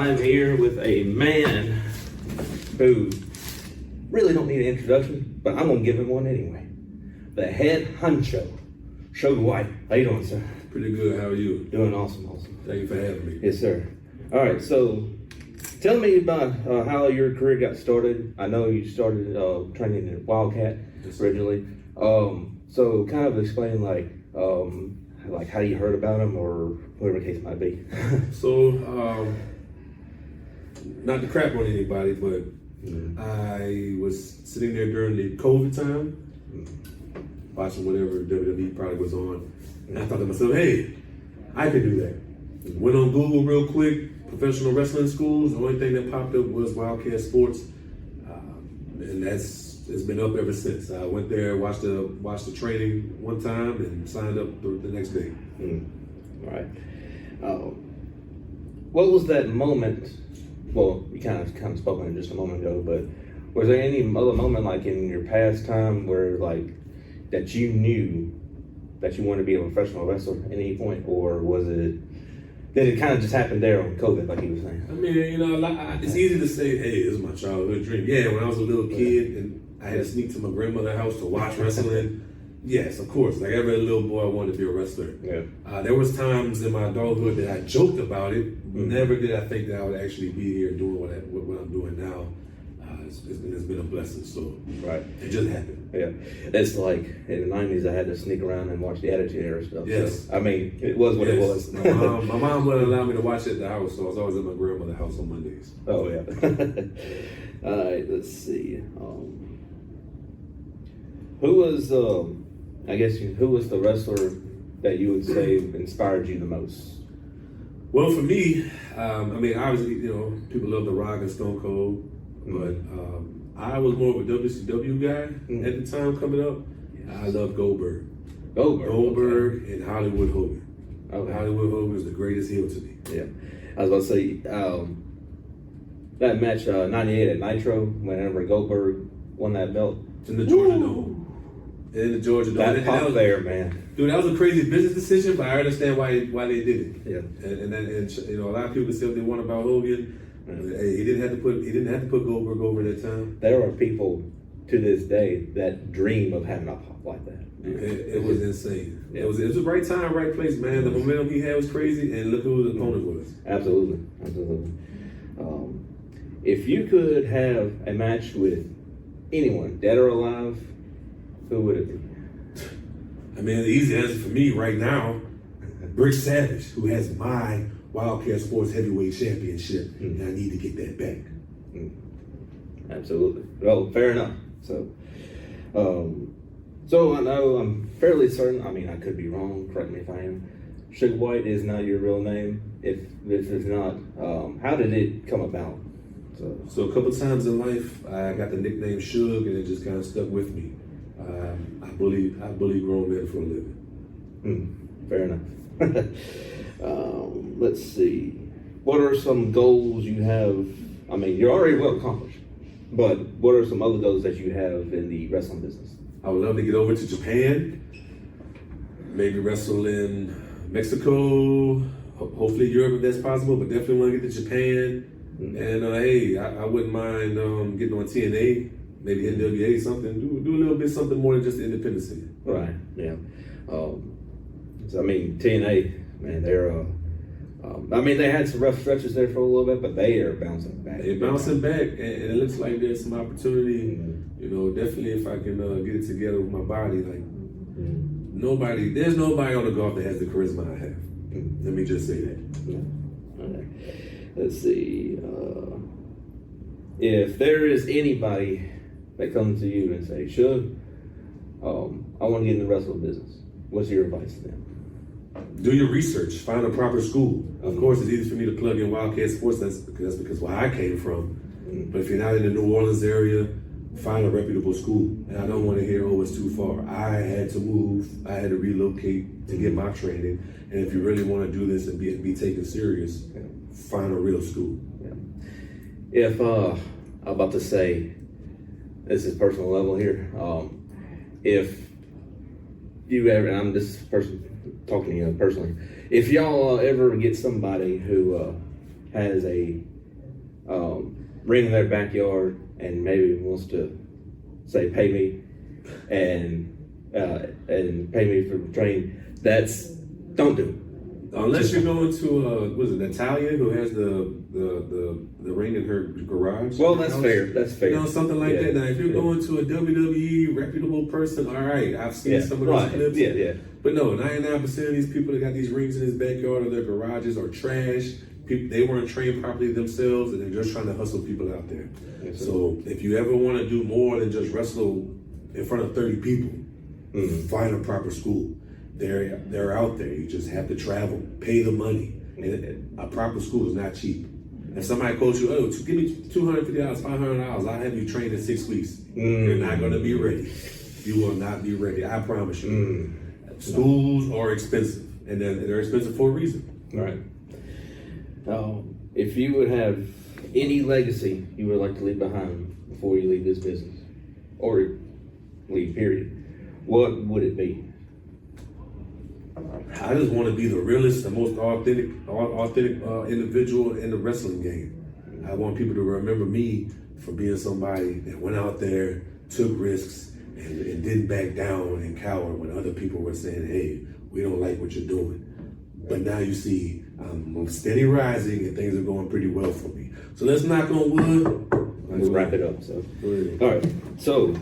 I'm here with a man who really don't need an introduction, but I'm gonna give him one anyway. The head honcho, Suge Whyte. How you doing, sir? Pretty good. How are you? Doing awesome. Thank you for having me. Yes, sir. All right, so tell me about how your career got started. I know you started training in Wildcat originally. So kind of explain like how you heard about him or whatever the case might be. So, not to crap on anybody, but I was sitting there during the COVID time, watching whatever WWE product was on, and I thought to myself, hey, I could do that. Went on Google real quick, professional wrestling schools. The only thing that popped up was Wildcat Sports, and it's been up ever since. I went there, watched the training one time, and signed up the next day. Right. What was that moment? Well, you kind of spoke on it just a moment ago, but was there any other moment like in your past time where like that you knew that you wanted to be a professional wrestler at any point, or was it? Did it kind of just happen there on COVID, like he was saying? I mean, it's easy to say, hey, this is my childhood dream. Yeah, when I was a little kid and I had to sneak to my grandmother's house to watch wrestling. Yes, of course. Like every little boy, I wanted to be a wrestler. Yeah. There was times in my adulthood that I joked about it. Never did I think that I would actually be here doing what I'm doing now. It's been a blessing. So right, it just happened. Yeah, it's like in the '90s I had to sneak around and watch the Attitude Era stuff. Yes, so, I mean it was what it was. My mom wouldn't allow me to watch it at the house, so I was always at my grandmother's house on Mondays. Oh yeah. All right, let's see. Who was who was the wrestler that you would say inspired you the most? Well, for me, I mean, obviously, people love The Rock and Stone Cold, but I was more of a WCW guy at the time coming up. Yes. I love Goldberg. Goldberg and Hollywood Hogan. Okay. Hollywood Hogan is the greatest heel to me. Yeah. I was about to say, that match, 98 at Nitro, whenever Goldberg won that belt. In the Georgia Dome. In the Georgia Dome. That pop there, man. Dude, that was a crazy business decision, but I understand why they did it. Yeah. And a lot of people say what they want about Hogan. Hey, he didn't have to put Goldberg over that time. There are people to this day that dream of having a pop like that. It was insane. Yeah. It was the right time, right place, man. The momentum he had was crazy, and look who his opponent was. Absolutely. If you could have a match with anyone, dead or alive, who would it be? I mean, the easy answer for me right now, Brick Savage, who has my Wildcat Sports Heavyweight Championship, and I need to get that back. Absolutely. Well, fair enough. So I know I'm fairly certain. I mean, I could be wrong. Correct me if I am. Suge Whyte is not your real name. If it's not, how did it come about? So a couple times in life, I got the nickname Suge, and it just kind of stuck with me. I bully grown men for a living. Fair enough. Let's see. What are some goals you have? I mean, you're already well accomplished, but what are some other goals that you have in the wrestling business? I would love to get over to Japan, maybe wrestle in Mexico, hopefully Europe if that's possible, but definitely want to get to Japan. And hey, I wouldn't mind getting on TNA, maybe NWA, something. Do a little bit something more than just the independent scene. Right. Yeah. So I mean, TNA, man, they're. I mean, they had some rough stretches there for a little bit, but they are bouncing back. They're bouncing back, and it looks like there's some opportunity. Definitely if I can get it together with my body, like there's nobody on the golf that has the charisma I have. Let me just say that. Okay. Let's see. If there is anybody that comes to you and say, "Suge, I want to get in the wrestling business," what's your advice to them? Do your research. Find a proper school. Of course, it's easy for me to plug in Wildcat Sports. That's because where I came from. But if you're not in the New Orleans area, find a reputable school. And I don't want to hear, it's too far. I had to move. I had to relocate to get my training. And if you really want to do this and be taken serious, find a real school. Yeah. If I'm about to say, this is personal level here. If you ever, and I'm this person talking to you personally, if y'all ever get somebody who has a ring in their backyard and maybe wants to say pay me and pay me for training, don't do it. Unless you're going to was it Natalia who has the ring in her garage? Well, that's fair. That's fair. You know, something like that. Now, if you're going to a WWE reputable person, all right, I've seen some of those clips. Yeah. But no, 99% of these people that got these rings in his backyard or their garages are trash. People, they weren't trained properly themselves, and they're just trying to hustle people out there. Yes, so if you ever want to do more than just wrestle in front of 30 people, find a proper school. They're out there. You just have to travel, pay the money. And a proper school is not cheap. If somebody calls you, give me $250, $500, I'll have you trained in 6 weeks. You're not going to be ready. You will not be ready. I promise you. Schools are expensive, and they're expensive for a reason. All right. If you would have any legacy you would like to leave behind before you leave this business, or leave, period, what would it be? I just want to be the realest, the most authentic individual in the wrestling game. I want people to remember me for being somebody that went out there, took risks, and didn't back down and cower when other people were saying, hey, we don't like what you're doing. But now you see, I'm steady rising and things are going pretty well for me. So let's knock on wood. Let's wrap it up. So, all right. So,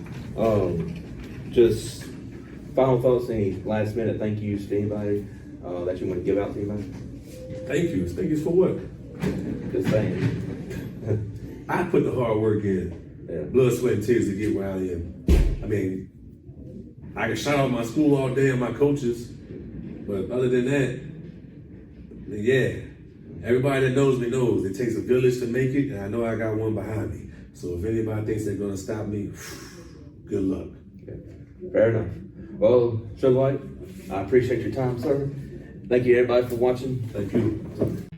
just final thoughts, any last minute thank yous to anybody that you want to give out to anybody? Thank yous. Thank yous for what? Just saying. I put the hard work in, blood, sweat, and tears to get where I am. I mean, I can shout out my school all day and my coaches, but other than that, yeah, everybody that knows me knows it takes a village to make it, and I know I got one behind me. So if anybody thinks they're going to stop me, good luck. Okay. Fair enough. Well, Suge Whyte, I appreciate your time, sir. Thank you, everybody, for watching. Thank you.